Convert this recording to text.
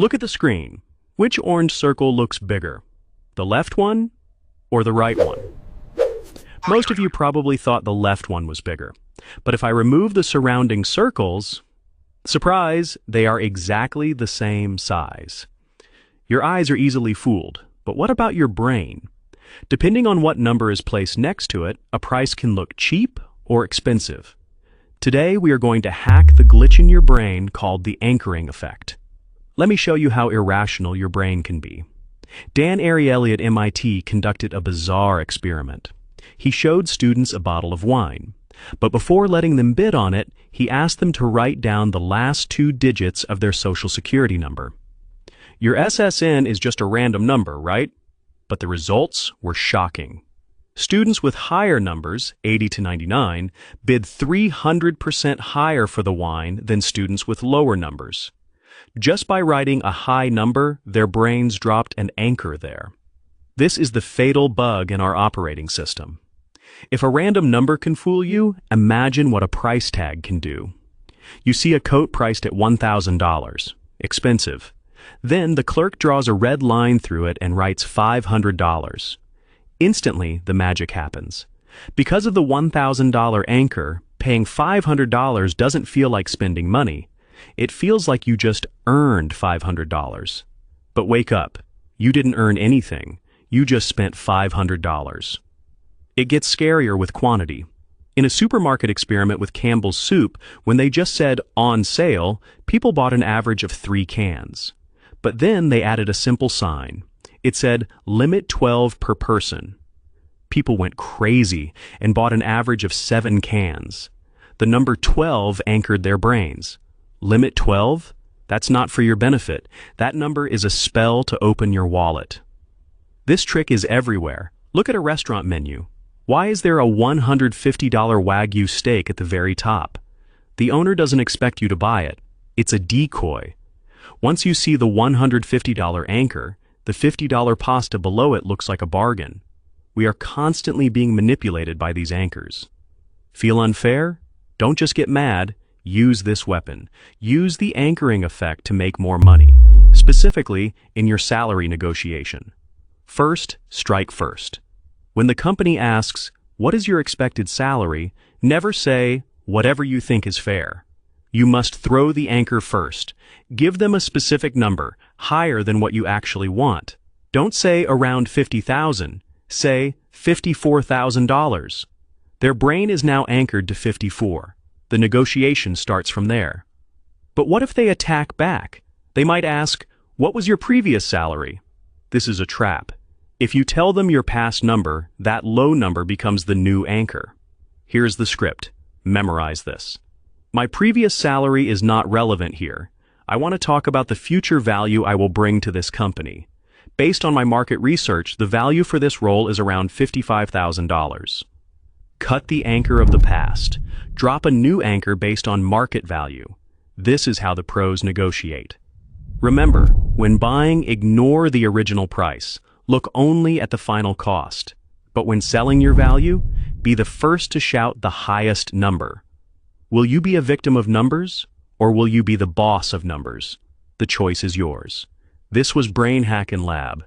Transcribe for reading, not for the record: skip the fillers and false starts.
Look at the screen. Which orange circle looks bigger? The left one or the right one? Most of you probably thought the left one was bigger. But if I remove the surrounding circles, surprise, they are exactly the same size. Your eyes are easily fooled, but what about your brain? Depending on what number is placed next to it, a price can look cheap or expensive. Today, we are going to hack the glitch in your brain called the anchoring effect. Let me show you how irrational your brain can be. Dan Ariely at MIT conducted a bizarre experiment. He showed students a bottle of wine, but before letting them bid on it, he asked them to write down the last 2 digits of their social security number. Your SSN is just a random number, right? But the results were shocking. Students with higher numbers, 80 to 99, bid 300% higher for the wine than students with lower numbers. Just by writing a high number, their brains dropped an anchor there. This is the fatal bug in our operating system. If a random number can fool you, imagine what a price tag can do. You see a coat priced at $1,000. Expensive. Then the clerk draws a red line through it and writes $500. Instantly, the magic happens. Because of the $1,000 anchor, paying $500 doesn't feel like spending money. It feels like you just earned $500. But wake up. You didn't earn anything. You just spent $500. It gets scarier with quantity. In a supermarket experiment with Campbell's soup, when they just said on sale, people bought an average of 3 cans. But then they added a simple sign. It said, limit 12 per person. People went crazy and bought an average of 7 cans. The number 12 anchored their brains. Limit 12? That's not for your benefit. That number is a spell to open your wallet. This trick is everywhere. Look at a restaurant menu. Why is there a $150 Wagyu steak at the very top? The owner doesn't expect you to buy it. It's a decoy. Once you see the $150 anchor, the $50 pasta below it looks like a bargain. We are constantly being manipulated by these anchors. Feel unfair? Don't just get mad. Use this weapon. Use the anchoring effect to make more money, specifically in your salary negotiation. First, strike first. When the company asks, "What is your expected salary?" never say, "Whatever you think is fair." You must throw the anchor first. Give them a specific number, higher than what you actually want. Don't say around $50,000. Say $54,000. Their brain is now anchored to 54. The negotiation starts from there. But what if they attack back? They might ask, "What was your previous salary?" This is a trap. If you tell them your past number, that low number becomes the new anchor. Here's the script. Memorize this. My previous salary is not relevant here. I want to talk about the future value I will bring to this company. Based on my market research, the value for this role is around $55,000. Cut the anchor of the past. Drop a new anchor based on market value. This is how the pros negotiate. Remember, when buying, ignore the original price. Look only at the final cost. But when selling your value, be the first to shout the highest number. Will you be a victim of numbers, or will you be the boss of numbers? The choice is yours. This was Brain Hackin' Lab.